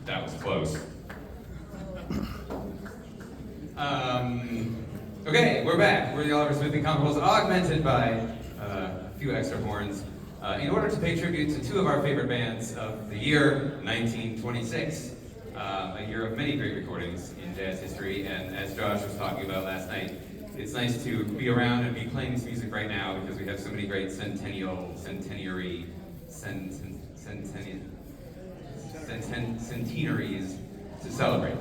That was close. Okay, we're back. We're the Oliver Smith Incomparables, augmented by a few extra horns, in order to pay tribute to two of our favorite bands of the year, 1926. A year of many great recordings in jazz history, and as Josh was talking about last night, it's nice to be around and be playing this music right now because we have so many great centenaries to celebrate.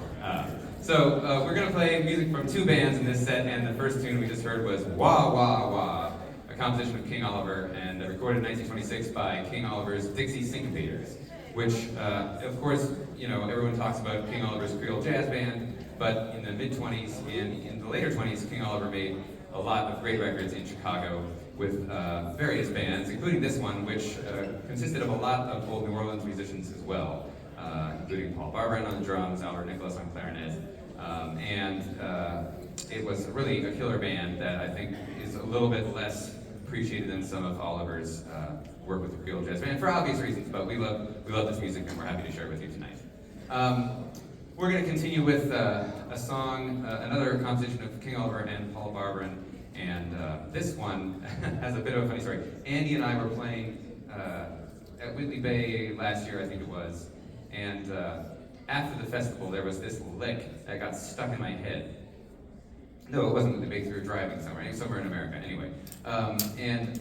So we're going to play music from two bands in this set, and the first tune we just heard was Wah Wah Wah, a composition of King Oliver, and recorded in 1926 by King Oliver's Dixie Syncopators, which, of course, you know, everyone talks about King Oliver's Creole Jazz Band, but in the mid-20s and in the later 20s, King Oliver made a lot of great records in Chicago with various bands, including this one, which consisted of a lot of old New Orleans musicians as well, including Paul Barber on the drums, Albert Nicholas on clarinet, and it was really a killer band that I think is a little bit less appreciated than some of Oliver's work with the Creole Jazz Band for obvious reasons, but we love this music and we're happy to share it with you tonight. We're going to continue with a song, another composition of King Oliver and Paul Barber, and this one has a bit of a funny story. Andy and I were playing at Whitley Bay last year, I think it was, and after the festival there was this lick that got stuck in my head. No, it wasn't Whitley Bay, we were driving somewhere in America, anyway. And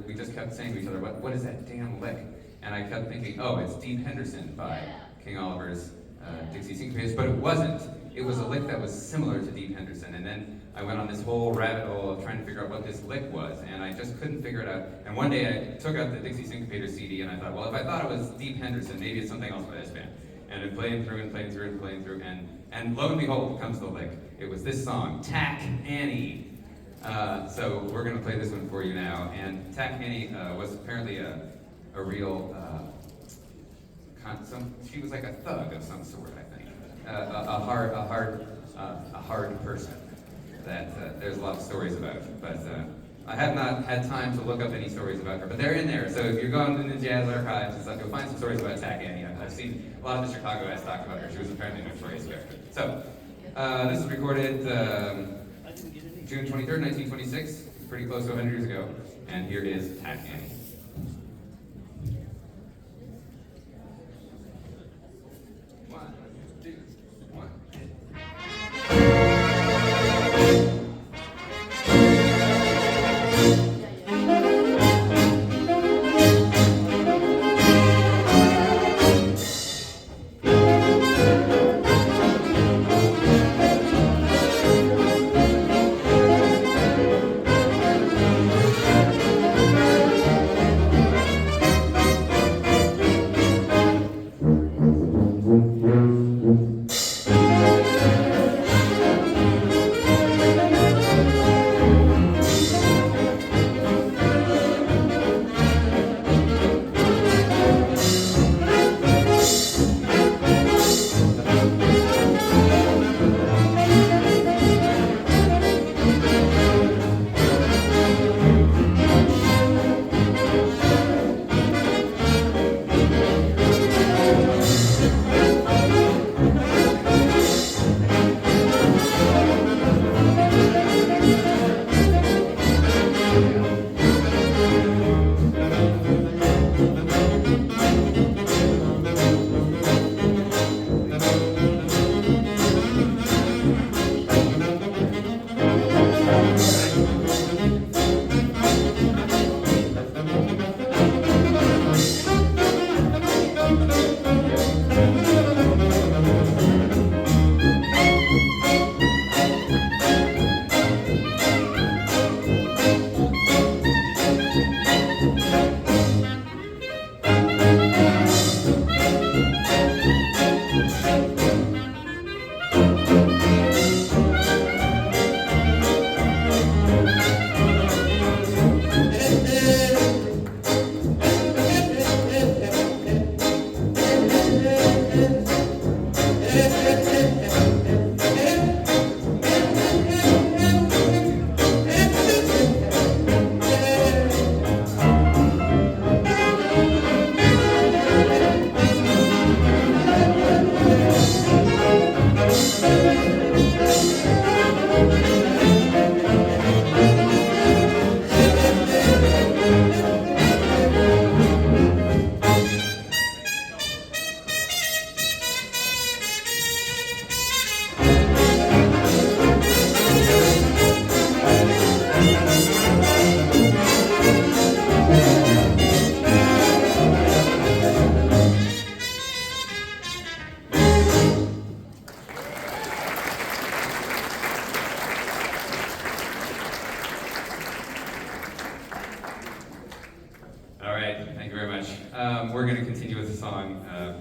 we just kept saying to each other, what is that damn lick? And I kept thinking, oh, it's Deep Henderson by King Oliver's Dixie Syncopators, but it wasn't. It was a lick that was similar to Deep Henderson, and then I went on this whole rabbit hole of trying to figure out what this lick was, and I just couldn't figure it out. And one day I took out the Dixie Syncopators CD, and I thought, well, if I thought it was Deep Henderson, maybe it's something else by this band. And I'm playing through, and lo and behold comes the lick. It was this song, Tack Annie. So we're going to play this one for you now. And Tack Annie was apparently a real, she was like a thug of some sort, I think. A hard person that there's a lot of stories about. But I have not had time to look up any stories about her, but they're in there. So if you're going in the jazz archives and stuff, you'll find some stories about Tack Annie. I've seen a lot of the Chicago guys talk about her. She was apparently a notorious character. So this was recorded June 23rd, 1926, pretty close to 100 years ago. And here is Tack Annie.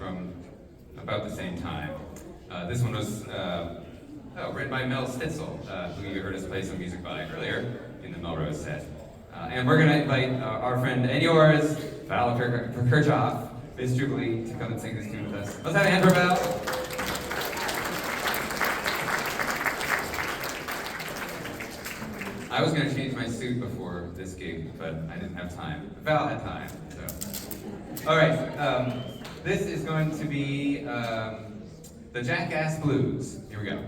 from about the same time. This one was written by Mel Stitzel, who you heard us play some music by earlier in the Melrose set. And we're going to invite our friend and yours, Val Kirchhoff, Miss Jubilee, to come and sing this tune with us. Let's have a hand for Val. I was going to change my suit before this gig, but I didn't have time. Val had time, so. All right, this is going to be the Jackass Blues. Here we go.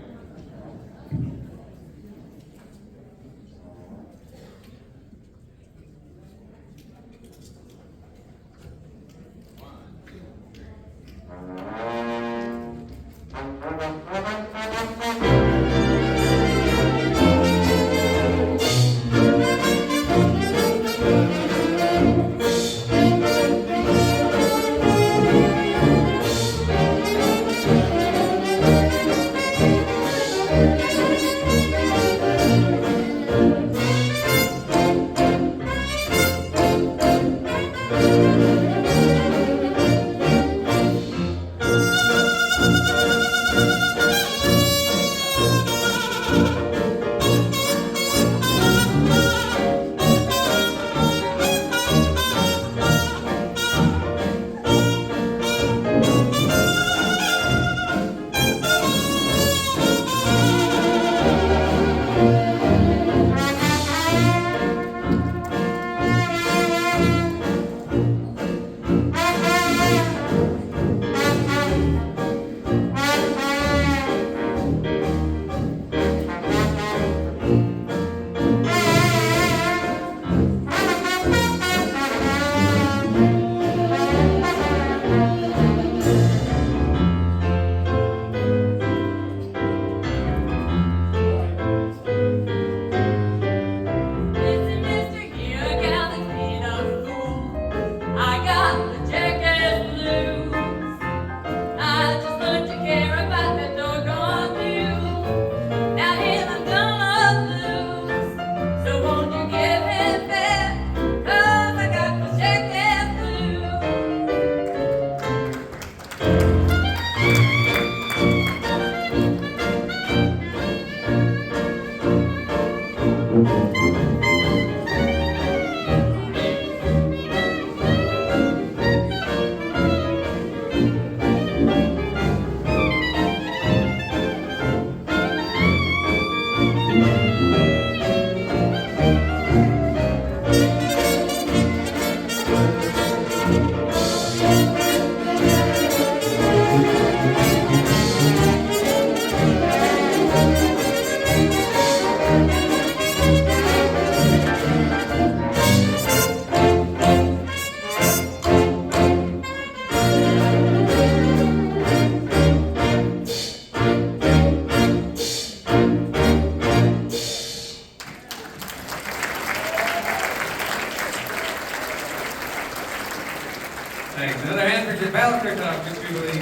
Thanks. Another hand for Val Kirchhoff, Miss Jubilee.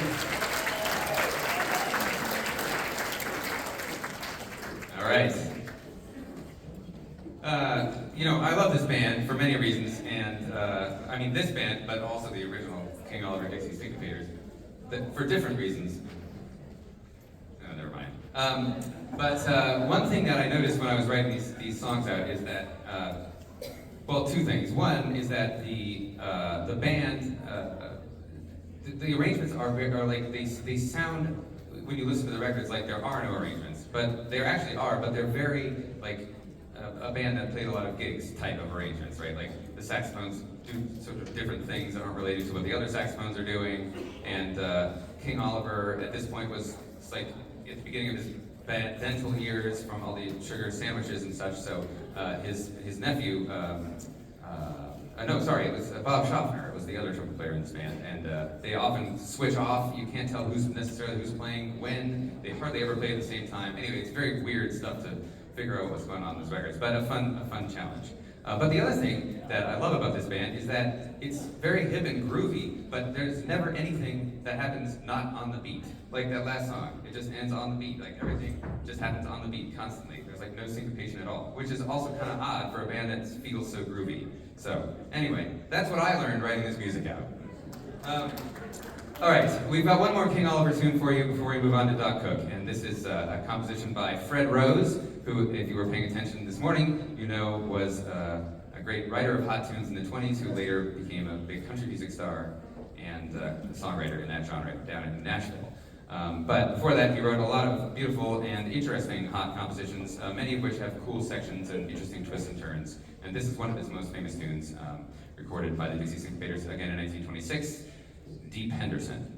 All right. I love this band for many reasons, and I mean this band, but also the original King Oliver Dixie Syncopators, for different reasons. Oh, never mind. But one thing that I noticed when I was writing these songs out is that, well, two things. One is that the band, the arrangements are like they sound, when you listen to the records, like there are no arrangements, but there actually are. But they're very like a band that played a lot of gigs type of arrangements, right? Like the saxophones do sort of different things that aren't related to what the other saxophones are doing, and King Oliver at this point was like at the beginning of his dental years from all the sugar sandwiches and such. So his nephew, it was Bob Schaffner, was the other trumpet player in this band, and they often switch off. You can't tell who's playing when. They hardly ever play at the same time. Anyway, it's very weird stuff to figure out what's going on in those records, but a fun challenge. But the other thing that I love about this band is that it's very hip and groovy, but there's never anything that happens not on the beat. Like that last song, it just ends on the beat. Like everything just happens on the beat constantly. There's like no syncopation at all, which is also kind of odd for a band that feels so groovy. So anyway, that's what I learned writing this music out. All right, we've got one more King Oliver tune for you before we move on to Doc Cook, and this is a composition by Fred Rose, who, if you were paying attention this morning, you know was a great writer of hot tunes in the 20s, who later became a big country music star and a songwriter in that genre down in Nashville. But before that, he wrote a lot of beautiful and interesting hot compositions, many of which have cool sections and interesting twists and turns. And this is one of his most famous tunes, recorded by the Dixie Syncopators again in 1926, Deep Henderson.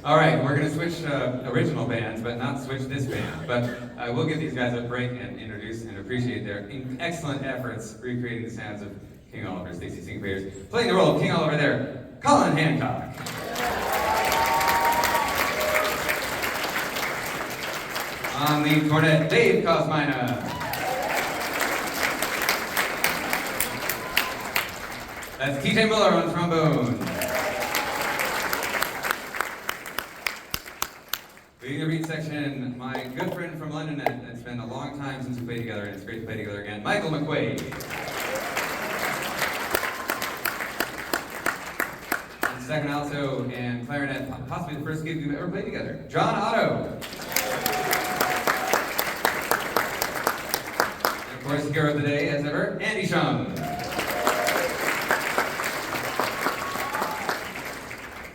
All right, we're going to switch original bands, but not switch this band. But I will give these guys a break and introduce and appreciate their excellent efforts recreating the sounds of King Oliver's Dixie Syncopators. Playing the role of King Oliver there, Colin Hancock. On the cornet, Dave Kosmina. That's TJ Miller on trombone. Leading the reed section, my good friend from London, it's been a long time since we played together, and it's great to play together again, Michael McQuaid. And second alto and clarinet, possibly the first gig we've ever played together, John Otto. And of course, hero of the day, as ever, Andy Shum.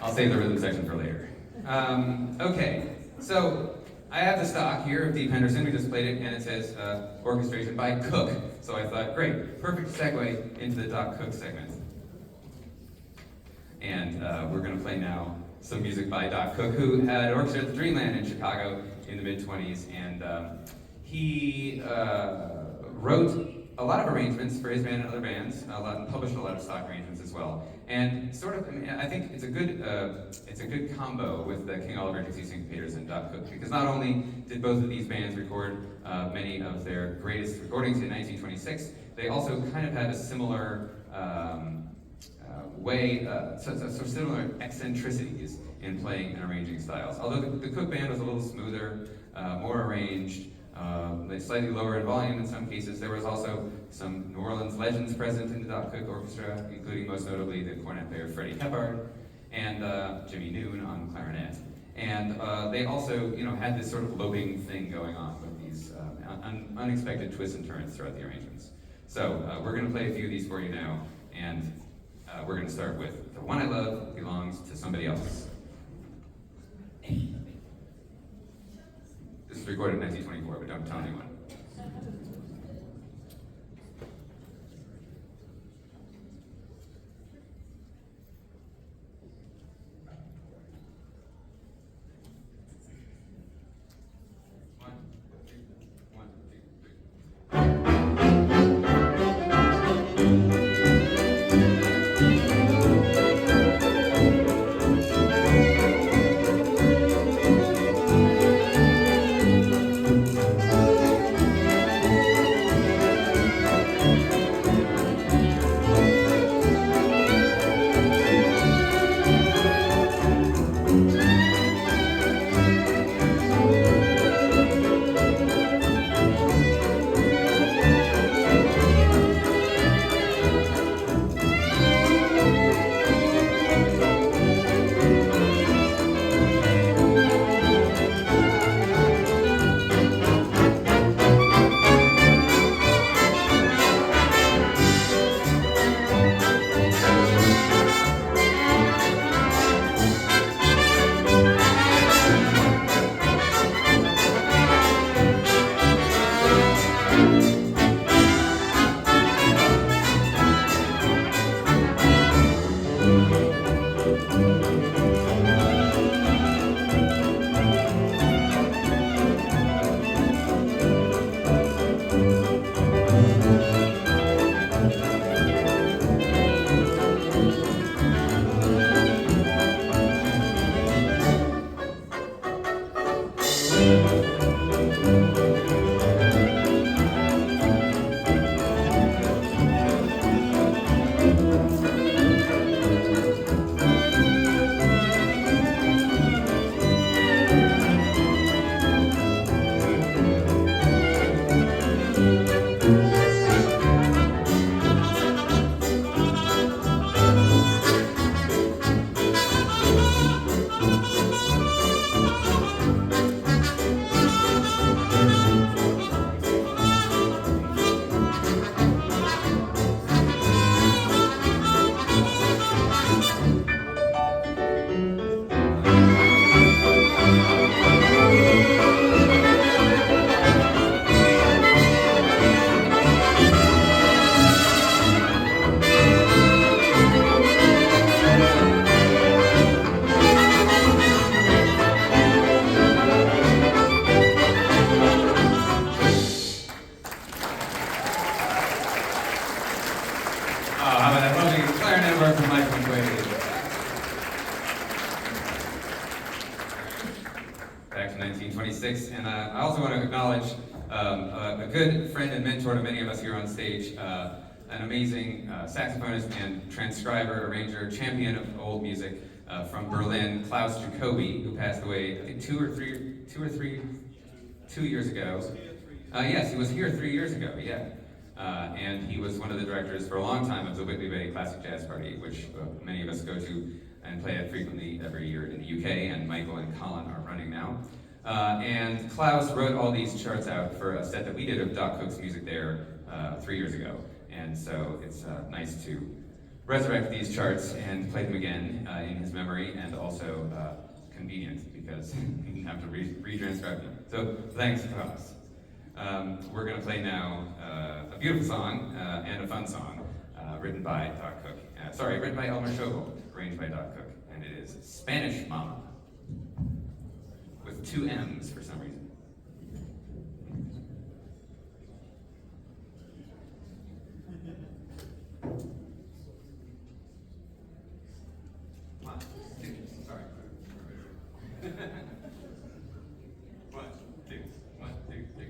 I'll save the rhythm section for later. Okay, so I have the stock here of Deep Henderson. We just played it, and it says orchestration by Cook. So I thought, great, perfect segue into the Doc Cook segment. And we're going to play now some music by Doc Cook, who had an orchestra at the Dreamland in Chicago in the mid-20s, and he wrote a lot of arrangements for his band and other bands, and published a lot of stock arrangements as well. And sort of, I think it's a good combo with the King Oliver, Dixie Syncopators, and Doc Cook, because not only did both of these bands record many of their greatest recordings in 1926, they also kind of had a similar similar eccentricities in playing and arranging styles. Although the Cook band was a little smoother, more arranged, slightly lower in volume in some cases. There was also some New Orleans legends present in the Doc Cook Orchestra, including most notably the cornet player Freddie Kephart and Jimmy Noon on clarinet. And they also, had this sort of loping thing going on with these unexpected twists and turns throughout the arrangements. So we're going to play a few of these for you now, and we're going to start with The One I Love Belongs to Somebody Else. This was recorded in 1924, but don't tell anyone. Back to 1926, and I also want to acknowledge a good friend and mentor to many of us here on stage, an amazing saxophonist and transcriber, arranger, champion of old music from Berlin, Klaus Jacoby, who passed away, I think 2 years ago. Yes, he was here 3 years ago, yeah. And he was one of the directors for a long time of the Whitley Bay Classic Jazz Party, which many of us go to and play at frequently every year in the UK, and Michael and Colin are running now. And Klaus wrote all these charts out for a set that we did of Doc Cook's music there 3 years ago. And so it's nice to resurrect these charts and play them again in his memory, and also convenient because he didn't have to retranscribe them. So thanks, Thomas. We're going to play now a beautiful song and a fun song written by Doc Cook. Written by Elmer Schobel, arranged by Doc Cook, and it is Spanish Mama, with 2 M's for some reason. One, two, sorry. 1, 2, 1, 2, 3.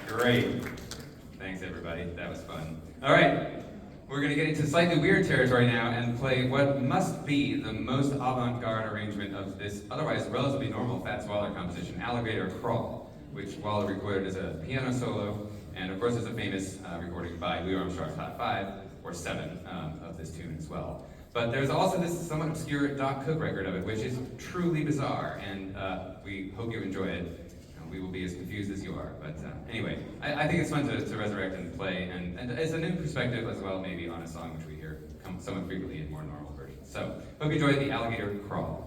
Great. Thanks, everybody. That was fun. All right. We're going to get into slightly weird territory now and play what must be the most avant-garde arrangement of this otherwise relatively normal Fats Waller composition, Alligator Crawl, which Waller recorded as a piano solo, and of course is a famous recording by Louis Armstrong's Hot 5, or 7, of this tune as well. But there's also this somewhat obscure Doc Cook record of it, which is truly bizarre, and we hope you enjoy it. We will be as confused as you are, but anyway, I think it's fun to resurrect and play, and it's a new perspective as well, maybe on a song which we hear somewhat frequently in more normal versions. So, hope you enjoy the Alligator Crawl.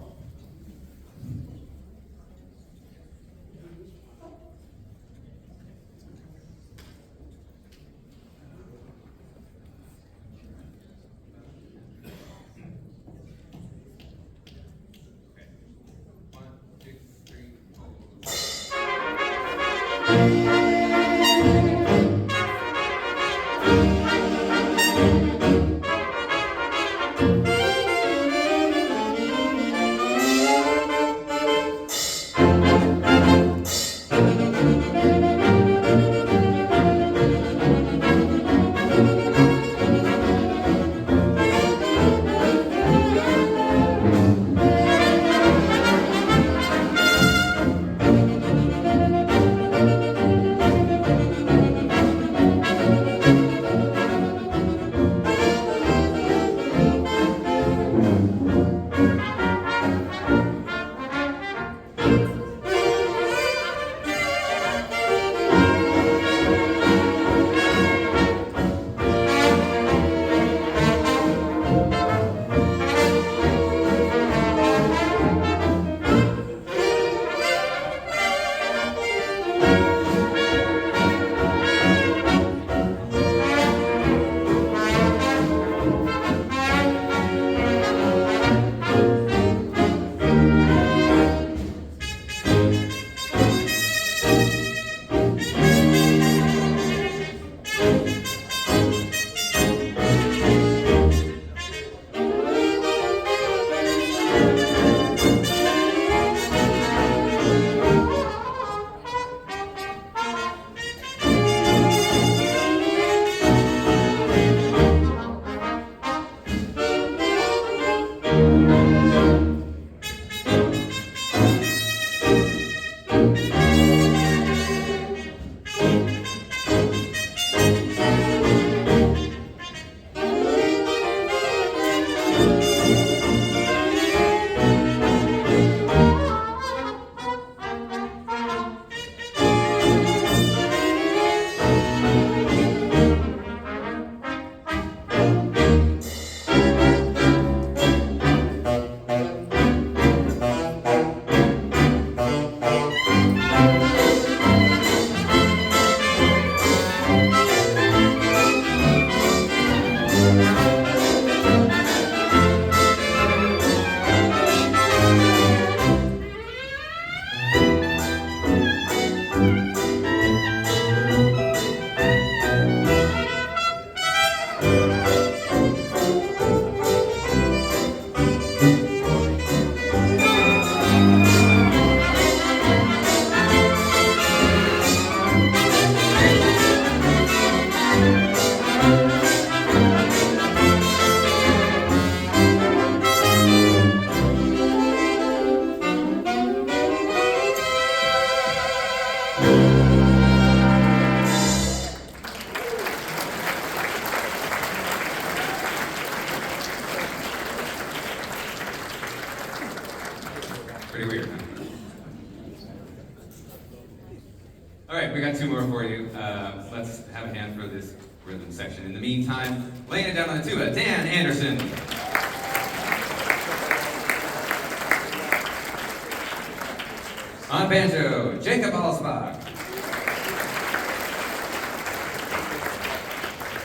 two more for you. Let's have a hand for this rhythm section. In the meantime, laying it down on the tuba, Dan Anderson. On banjo, Jacob Alsbach.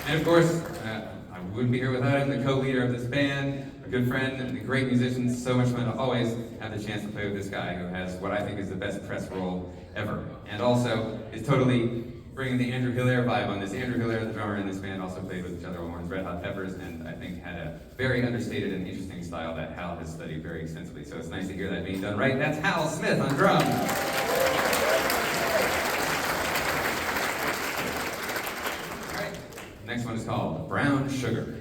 And of course, I wouldn't be here without him, the co-leader of this band, a good friend, and a great musician. So much fun to always have the chance to play with this guy who has what I think is the best press roll ever. And also is totally bringing the Andrew Hilaire vibe on this. Andrew Hilaire, the drummer in this band, also played with Other Horns, Red Hot Peppers, and I think had a very understated and interesting style that Hal has studied very extensively. So it's nice to hear that being done right. That's Hal Smith on drums. All right, next one is called Brown Sugar.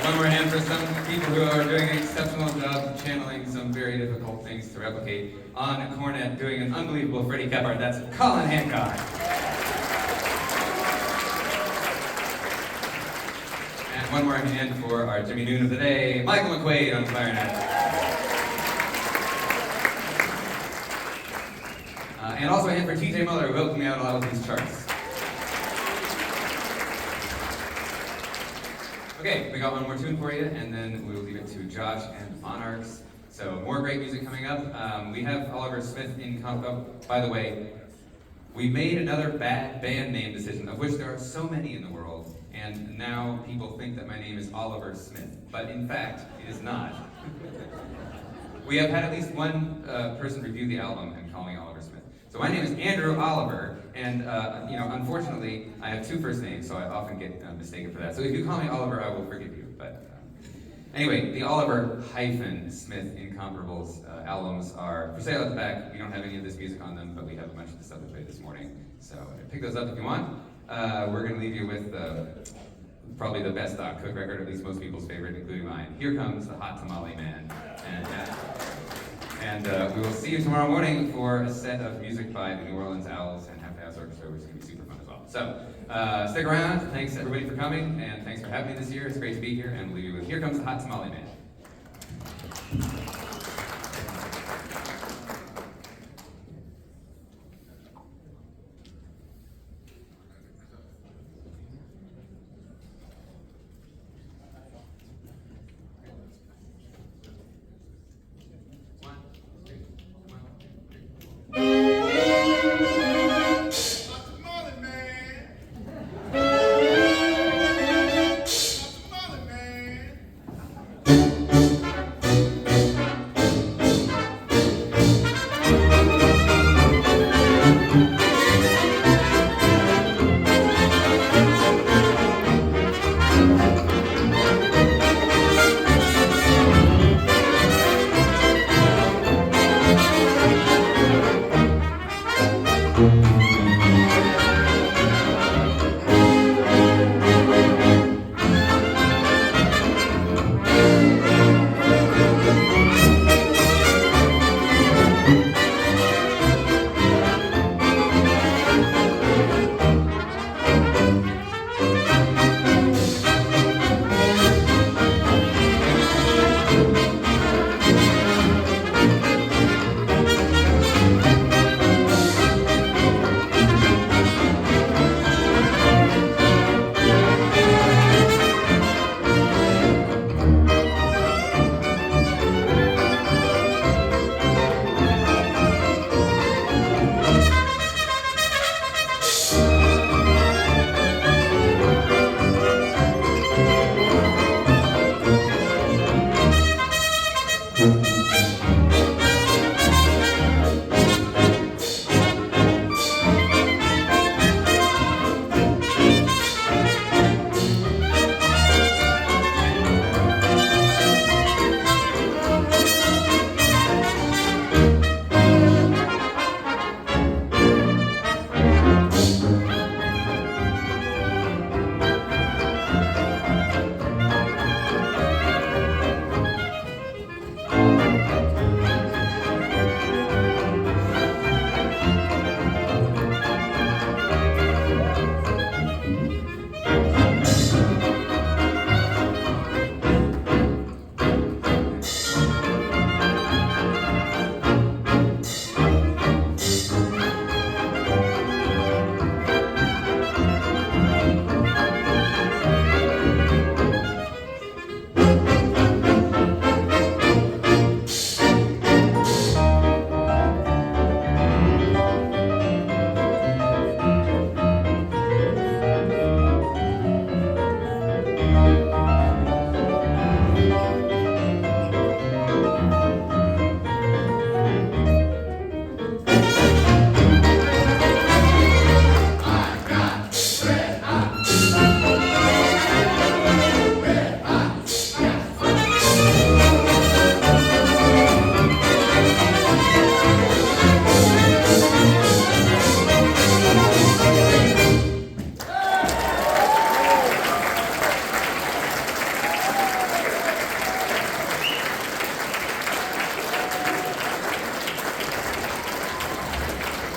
One more hand for some people who are doing an exceptional job of channeling some very difficult things to replicate. On a cornet, doing an unbelievable Freddie Kephart, that's Colin Hancock. And one more hand for our Jimmy Noon of the day, Michael McQuaid on clarinet. And also a hand for TJ Muller, who helped me out a lot with these charts. Okay, we got one more tune for you, and then we'll leave it to Josh and Monarchs. So more great music coming up. We have Oliver Smith in by the way, we made another bad band name decision, of which there are so many in the world, and now people think that my name is Oliver Smith, but in fact, it is not. We have had at least one person review the album and call me Oliver Smith. So my name is Andrew Oliver, and unfortunately, I have two first names, so I often get mistaken for that. So if you call me Oliver, I will forgive you. But anyway, the Oliver Smith Incomparables albums are for sale at the back. We don't have any of this music on them, but we have a bunch of the stuff to play this morning. So pick those up if you want. We're going to leave you with probably the best Doc Cook record, at least most people's favorite, including mine. Here Comes the Hot Tamale Man. And we will see you tomorrow morning for a set of music by the New Orleans Owls and Half the House Orchestra, which is going to be super fun as well. So stick around. Thanks everybody for coming, and thanks for having me this year. It's great to be here, and we'll leave you with Here Comes the Hot Tamale Man.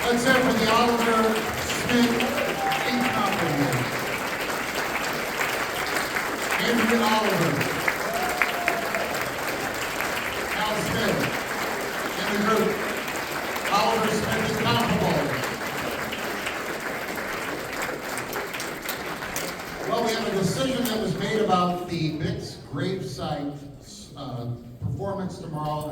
Let's hear for the Oliver Smith Incomparables. Andrew Oliver, Al Smith, in the group. Oliver Smith Incomparables. Well, we have a decision that was made about the Bix gravesite performance tomorrow.